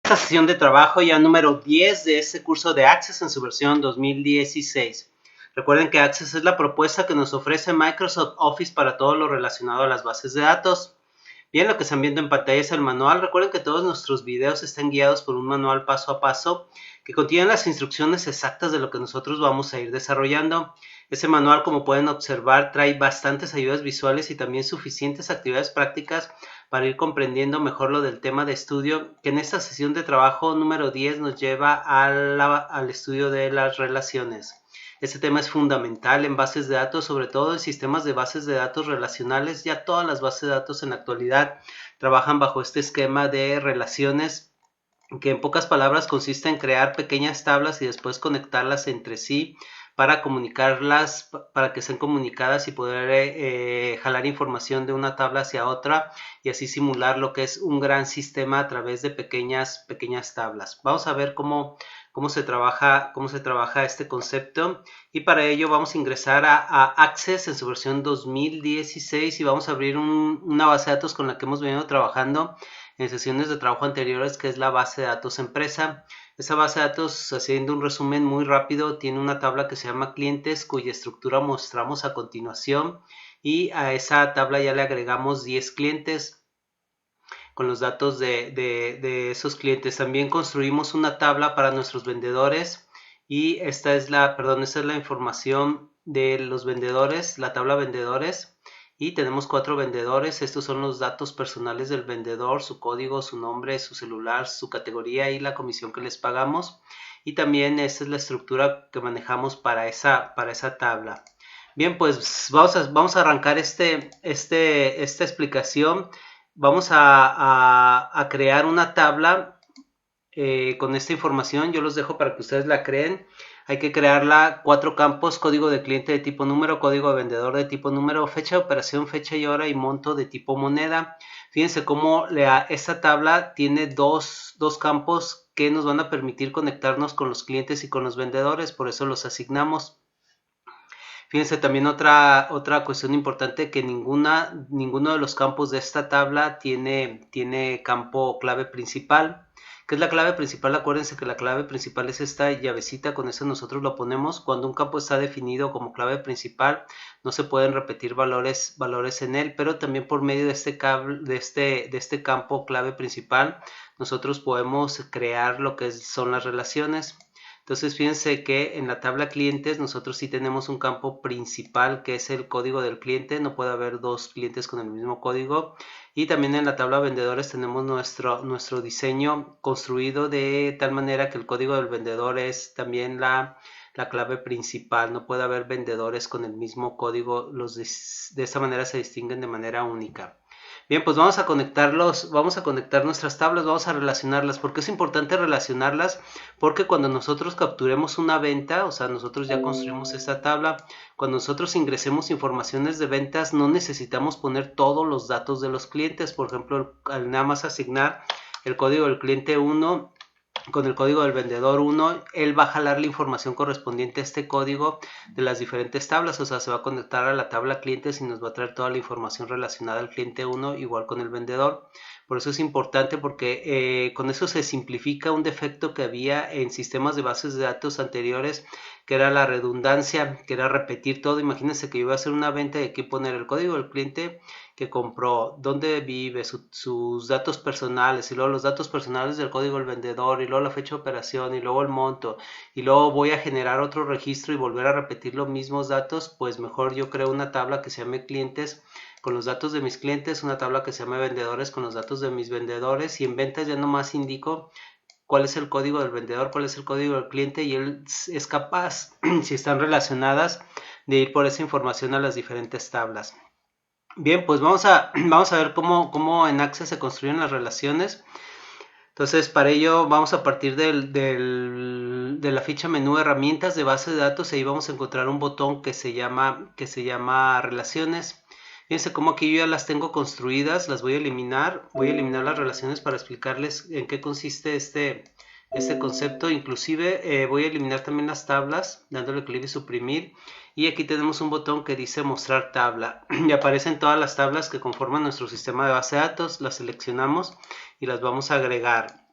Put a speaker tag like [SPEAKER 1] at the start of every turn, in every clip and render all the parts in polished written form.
[SPEAKER 1] Esta sesión de trabajo ya número 10 de este curso de Access en su versión 2016. Recuerden que Access es la propuesta que nos ofrece Microsoft Office para todo lo relacionado a las bases de datos. Bien, lo que están viendo en pantalla es el manual. Recuerden que todos nuestros videos están guiados por un manual paso a paso que contiene las instrucciones exactas de lo que nosotros vamos a ir desarrollando. Ese manual, como pueden observar, trae bastantes ayudas visuales y también suficientes actividades prácticas para ir comprendiendo mejor lo del tema de estudio, que en esta sesión de trabajo número 10 nos lleva al estudio de las relaciones. Este tema es fundamental en bases de datos, sobre todo en sistemas de bases de datos relacionales. Ya todas las bases de datos en la actualidad trabajan bajo este esquema de relaciones, que en pocas palabras consiste en crear pequeñas tablas y después conectarlas entre sí para comunicarlas, para que sean comunicadas y poder jalar información de una tabla hacia otra y así simular lo que es un gran sistema a través de pequeñas tablas. Vamos a ver cómo se trabaja este concepto, y para ello vamos a ingresar a Access en su versión 2016 y vamos a abrir una base de datos con la que hemos venido trabajando en sesiones de trabajo anteriores, que es la base de datos empresa. Esa base de datos, haciendo un resumen muy rápido, tiene una tabla que se llama clientes, cuya estructura mostramos a continuación, y a esa tabla ya le agregamos 10 clientes con los datos de esos clientes. También construimos una tabla para nuestros vendedores, y esta es la información de los vendedores, la tabla vendedores, y tenemos 4 vendedores. Estos son los datos personales del vendedor: su código, su nombre, su celular, su categoría y la comisión que les pagamos. Y también esta es la estructura que manejamos para esa tabla. Bien, pues vamos a arrancar esta explicación. Vamos a crear una tabla con esta información. Yo los dejo para que ustedes la creen. Hay que crearla: 4 campos: código de cliente de tipo número, código de vendedor de tipo número, fecha de operación, fecha y hora, y monto de tipo moneda. Fíjense cómo esta tabla tiene dos campos que nos van a permitir conectarnos con los clientes y con los vendedores, por eso los asignamos. Fíjense también otra cuestión importante, que ninguno de los campos de esta tabla tiene campo clave principal. ¿Qué es la clave principal? Acuérdense que la clave principal es esta llavecita. Con eso nosotros lo ponemos. Cuando un campo está definido como clave principal, no se pueden repetir valores en él, pero también por medio de este campo clave principal nosotros podemos crear lo que son las relaciones. Entonces fíjense que en la tabla clientes nosotros sí tenemos un campo principal, que es el código del cliente. No puede haber dos clientes con el mismo código. Y también en la tabla vendedores tenemos nuestro diseño construido de tal manera que el código del vendedor es también la clave principal. No puede haber vendedores con el mismo código. De esta manera se distinguen de manera única. Bien, pues vamos a conectar nuestras tablas, vamos a relacionarlas. ¿Por qué es importante relacionarlas? Porque cuando nosotros capturemos una venta, o sea, nosotros ya construimos esta tabla, cuando nosotros ingresemos informaciones de ventas, no necesitamos poner todos los datos de los clientes. Por ejemplo, al nada más asignar el código del cliente 1 con el código del vendedor 1, él va a jalar la información correspondiente a este código de las diferentes tablas. O sea, se va a conectar a la tabla clientes y nos va a traer toda la información relacionada al cliente 1, igual con el vendedor. Por eso es importante, porque con eso se simplifica un defecto que había en sistemas de bases de datos anteriores, que era la redundancia, que era repetir todo. Imagínense que yo iba a hacer una venta y aquí poner el código del cliente que compró, dónde vive, sus datos personales, y luego los datos personales del código del vendedor, y luego la fecha de operación, y luego el monto, y luego voy a generar otro registro y volver a repetir los mismos datos. Pues mejor yo creo una tabla que se llame clientes con los datos de mis clientes, una tabla que se llame vendedores con los datos de mis vendedores, y en ventas ya nomás indico cuál es el código del vendedor, cuál es el código del cliente, y él es capaz, si están relacionadas, de ir por esa información a las diferentes tablas. Bien, pues vamos a ver cómo en Access se construyen las relaciones. Entonces, para ello vamos a partir de la ficha menú herramientas de base de datos. Ahí vamos a encontrar un botón que se llama relaciones. Fíjense cómo aquí yo ya las tengo construidas. Las voy a eliminar las relaciones para explicarles en qué consiste este concepto. Inclusive voy a eliminar también las tablas dándole clic y suprimir. Y aquí tenemos un botón que dice mostrar tabla y aparecen todas las tablas que conforman nuestro sistema de base de datos. Las seleccionamos y las vamos a agregar.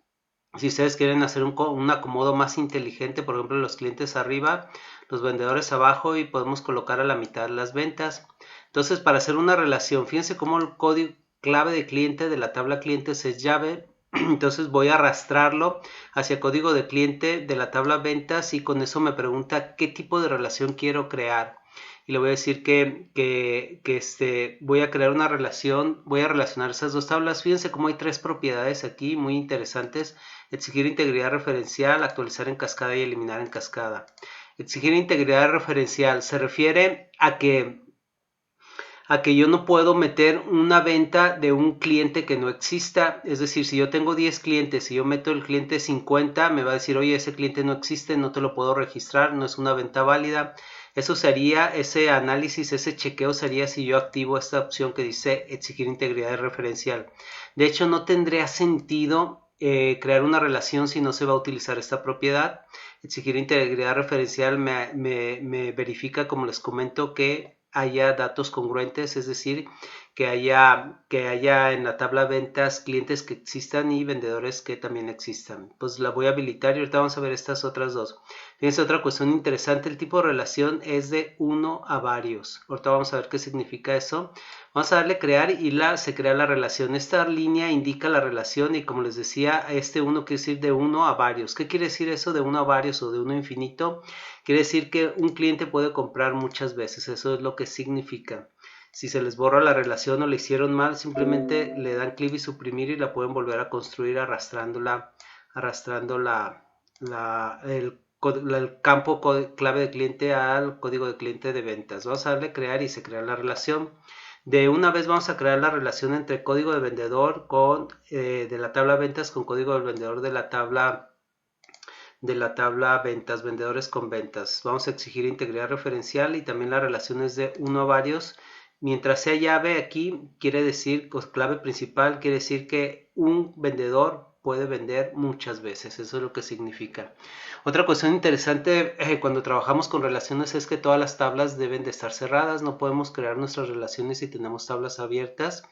[SPEAKER 1] Si ustedes quieren hacer un acomodo más inteligente, por ejemplo, los clientes arriba, los vendedores abajo, y podemos colocar a la mitad las ventas. Entonces, para hacer una relación, fíjense cómo el código clave de cliente de la tabla clientes es llave. Entonces voy a arrastrarlo hacia código de cliente de la tabla ventas, y con eso me pregunta qué tipo de relación quiero crear. Y le voy a decir que voy a crear una relación, voy a relacionar esas dos tablas. Fíjense cómo hay tres propiedades aquí muy interesantes: exigir integridad referencial, actualizar en cascada y eliminar en cascada. Exigir integridad referencial se refiere a que yo no puedo meter una venta de un cliente que no exista. Es decir, si yo tengo 10 clientes y yo meto el cliente 50, me va a decir, oye, ese cliente no existe, no te lo puedo registrar, no es una venta válida. Eso sería, ese análisis, ese chequeo sería si yo activo esta opción que dice exigir integridad referencial. De hecho, no tendría sentido crear una relación si no se va a utilizar esta propiedad. Exigir integridad referencial me verifica, como les comento, que haya datos congruentes, es decir, que haya en la tabla ventas clientes que existan y vendedores que también existan. Pues la voy a habilitar y ahorita vamos a ver estas otras dos. Fíjense, otra cuestión interesante: el tipo de relación es de uno a varios. Ahorita vamos a ver qué significa eso. Vamos a darle crear y se crea la relación. Esta línea indica la relación, y como les decía, este uno quiere decir de uno a varios. ¿Qué quiere decir eso de uno a varios o de uno a infinito? Quiere decir que un cliente puede comprar muchas veces. Eso es lo que significa. Si se les borra la relación o le hicieron mal, simplemente le dan clic y suprimir y la pueden volver a construir arrastrando el campo clave de cliente al código de cliente de ventas. Vamos a darle crear y se crea la relación. De una vez vamos a crear la relación entre código de vendedor de la tabla ventas con código del vendedor de la tabla ventas, vendedores con ventas. Vamos a exigir integridad referencial y también la relación es de uno a varios. Mientras sea llave aquí, quiere decir, pues clave principal, quiere decir que un vendedor puede vender muchas veces. Eso es lo que significa. Otra cuestión interesante cuando trabajamos con relaciones es que todas las tablas deben de estar cerradas. No podemos crear nuestras relaciones si tenemos tablas abiertas.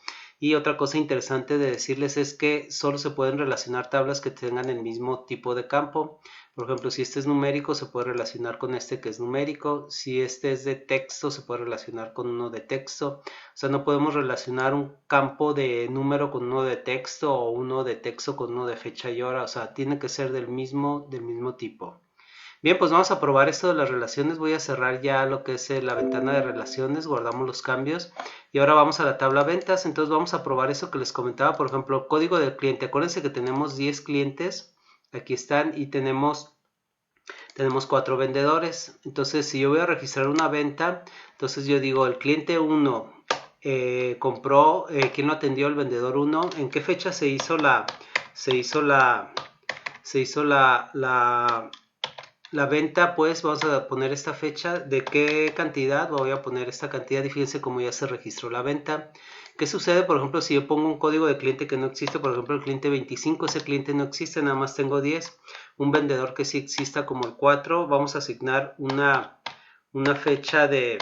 [SPEAKER 1] Y otra cosa interesante de decirles es que solo se pueden relacionar tablas que tengan el mismo tipo de campo. Por ejemplo, si este es numérico, se puede relacionar con este que es numérico. Si este es de texto, se puede relacionar con uno de texto. O sea, no podemos relacionar un campo de número con uno de texto, o uno de texto con uno de fecha y hora. O sea, tiene que ser del mismo tipo. Bien, pues vamos a probar esto de las relaciones. Voy a cerrar ya lo que es la ventana de relaciones, guardamos los cambios y ahora vamos a la tabla ventas. Entonces vamos a probar eso que les comentaba, por ejemplo, código del cliente. Acuérdense que tenemos 10 clientes, aquí están, y tenemos 4 vendedores. Entonces, si yo voy a registrar una venta, entonces yo digo, el cliente 1 compró, ¿quién lo atendió? El vendedor 1. ¿En qué fecha se hizo la venta? Pues vamos a poner esta fecha. ¿De qué cantidad? Voy a poner esta cantidad y fíjense cómo ya se registró la venta. ¿Qué sucede, por ejemplo, si yo pongo un código de cliente que no existe? Por ejemplo, el cliente 25, ese cliente no existe, nada más tengo 10. Un vendedor que sí exista, como el 4, vamos a asignar una fecha de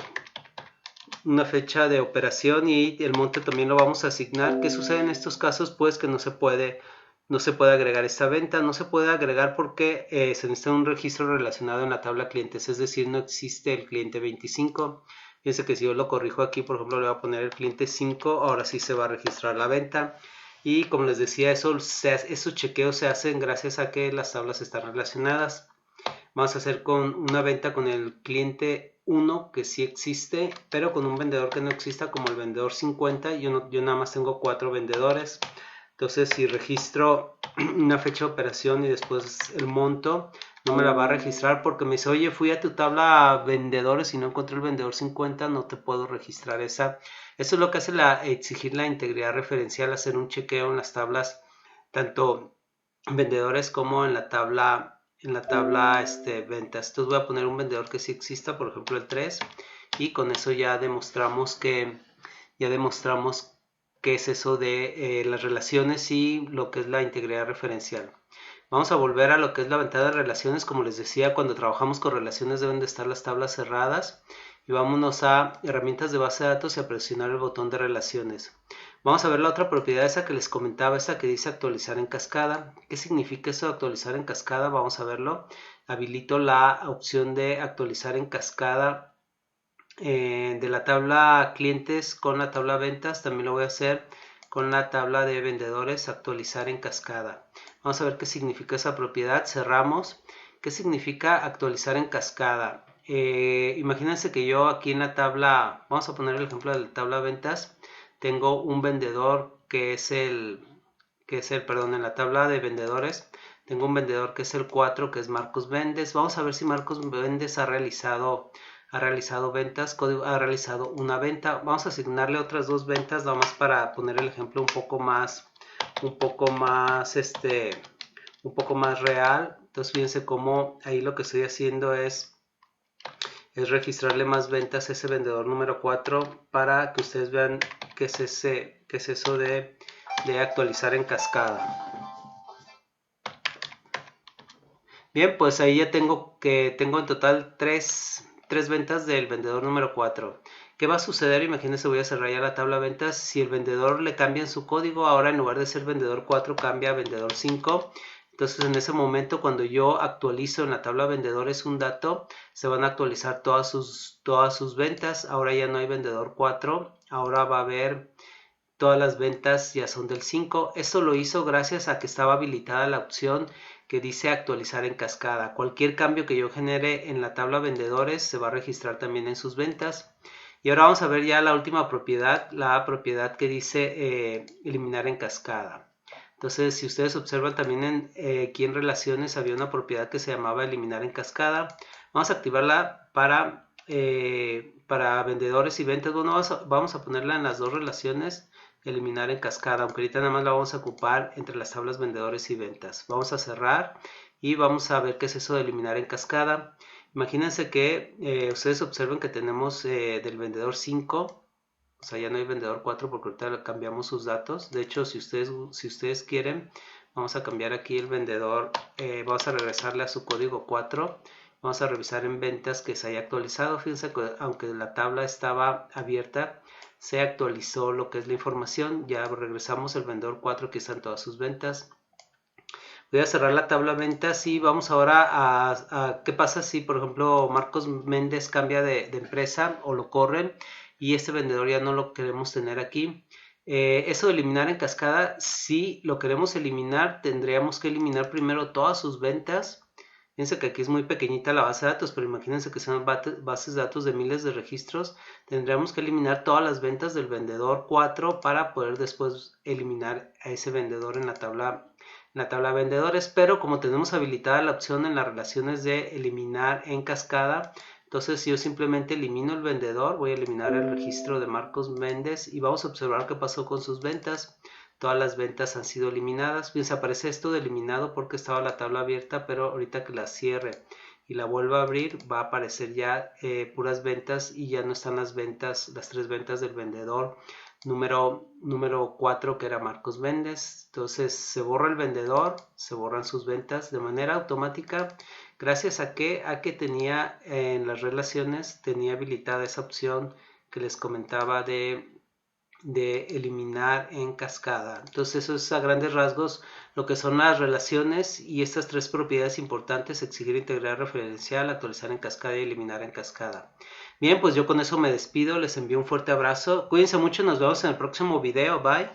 [SPEAKER 1] operación y el monte también lo vamos a asignar. ¿Qué sucede en estos casos? Pues que no se puede agregar esta venta. No se puede agregar porque se necesita un registro relacionado en la tabla clientes, es decir, no existe el cliente 25. Fíjense que si yo lo corrijo aquí, por ejemplo, le voy a poner el cliente 5, ahora sí se va a registrar la venta. Y como les decía, esos chequeos se hacen gracias a que las tablas están relacionadas. Vamos a hacer con una venta con el cliente 1 que sí existe, pero con un vendedor que no exista, como el vendedor 50. Yo nada más tengo 4 vendedores. Entonces, si registro una fecha de operación y después el monto, no me la va a registrar porque me dice, oye, fui a tu tabla vendedores y no encontré el vendedor 50, no te puedo registrar esa. Eso es lo que hace exigir la integridad referencial, hacer un chequeo en las tablas, tanto vendedores como en la tabla ventas. Entonces voy a poner un vendedor que sí exista, por ejemplo el 3, y con eso ya demostramos qué es eso de las relaciones y lo que es la integridad referencial. Vamos a volver a lo que es la ventana de relaciones. Como les decía, cuando trabajamos con relaciones deben de estar las tablas cerradas. Y vámonos a herramientas de base de datos y a presionar el botón de relaciones. Vamos a ver la otra propiedad, esa que les comentaba, esa que dice actualizar en cascada. ¿Qué significa eso de actualizar en cascada? Vamos a verlo. Habilito la opción de actualizar en cascada de la tabla clientes con la tabla ventas. También lo voy a hacer con la tabla de vendedores, actualizar en cascada. Vamos a ver qué significa esa propiedad. Cerramos. ¿Qué significa actualizar en cascada? Imagínense que yo aquí en la tabla, vamos a poner el ejemplo de la tabla ventas, tengo un vendedor perdón, en la tabla de vendedores, tengo un vendedor que es el 4, que es Marcos Vendes. Vamos a ver si Marcos Vendes ha realizado ventas, ha realizado una venta. Vamos a asignarle otras dos ventas, nada más para poner el ejemplo un poco más, un poco más real. Entonces fíjense cómo ahí lo que estoy haciendo es registrarle más ventas a ese vendedor número 4 para que ustedes vean qué es eso de actualizar en cascada. Bien, pues ahí ya tengo en total tres ventas del vendedor número 4. ¿Qué va a suceder? Imagínense, voy a cerrar ya la tabla ventas. Si el vendedor le cambia en su código, ahora en lugar de ser vendedor 4 cambia a vendedor 5. Entonces en ese momento, cuando yo actualizo en la tabla vendedores un dato, se van a actualizar todas sus ventas. Ahora ya no hay vendedor 4, ahora va a haber todas las ventas ya son del 5. Esto lo hizo gracias a que estaba habilitada la opción que dice actualizar en cascada. Cualquier cambio que yo genere en la tabla vendedores se va a registrar también en sus ventas. Y ahora vamos a ver ya la última propiedad, la propiedad que dice eliminar en cascada. Entonces, si ustedes observan también aquí en relaciones había una propiedad que se llamaba eliminar en cascada. Vamos a activarla para vendedores y ventas. Bueno, vamos a ponerla en las dos relaciones, eliminar en cascada, aunque ahorita nada más la vamos a ocupar entre las tablas vendedores y ventas. Vamos a cerrar y vamos a ver qué es eso de eliminar en cascada. Imagínense que ustedes observen que tenemos del vendedor 5, o sea, ya no hay vendedor 4 porque ahorita cambiamos sus datos. De hecho, si ustedes quieren, vamos a cambiar aquí el vendedor, vamos a regresarle a su código 4. Vamos a revisar en ventas que se haya actualizado. Fíjense que aunque la tabla estaba abierta, se actualizó lo que es la información. Ya regresamos el vendedor 4, que están todas sus ventas. Voy a cerrar la tabla ventas y vamos ahora a qué pasa si, por ejemplo, Marcos Méndez cambia de empresa o lo corren y este vendedor ya no lo queremos tener aquí. Eso de eliminar en cascada, si lo queremos eliminar, tendríamos que eliminar primero todas sus ventas. Fíjense que aquí es muy pequeñita la base de datos, pero imagínense que son bases de datos de miles de registros. Tendríamos que eliminar todas las ventas del vendedor 4 para poder después eliminar a ese vendedor en la tabla vendedores, pero como tenemos habilitada la opción en las relaciones de eliminar en cascada, entonces si yo simplemente elimino el vendedor, voy a eliminar el registro de Marcos Méndez y vamos a observar qué pasó con sus ventas. Todas las ventas han sido eliminadas. Bien, se aparece esto de eliminado porque estaba la tabla abierta, pero ahorita que la cierre y la vuelva a abrir, va a aparecer ya puras ventas y ya no están las ventas, las tres ventas del vendedor número 4, que era Marcos Méndez. Entonces se borra el vendedor, se borran sus ventas de manera automática, gracias a que tenía en las relaciones, tenía habilitada esa opción que les comentaba de eliminar en cascada. Entonces eso es a grandes rasgos lo que son las relaciones y estas tres propiedades importantes: exigir, integrar, referencial, actualizar en cascada y eliminar en cascada. Bien, pues yo con eso me despido, les envío un fuerte abrazo, cuídense mucho, nos vemos en el próximo video, bye.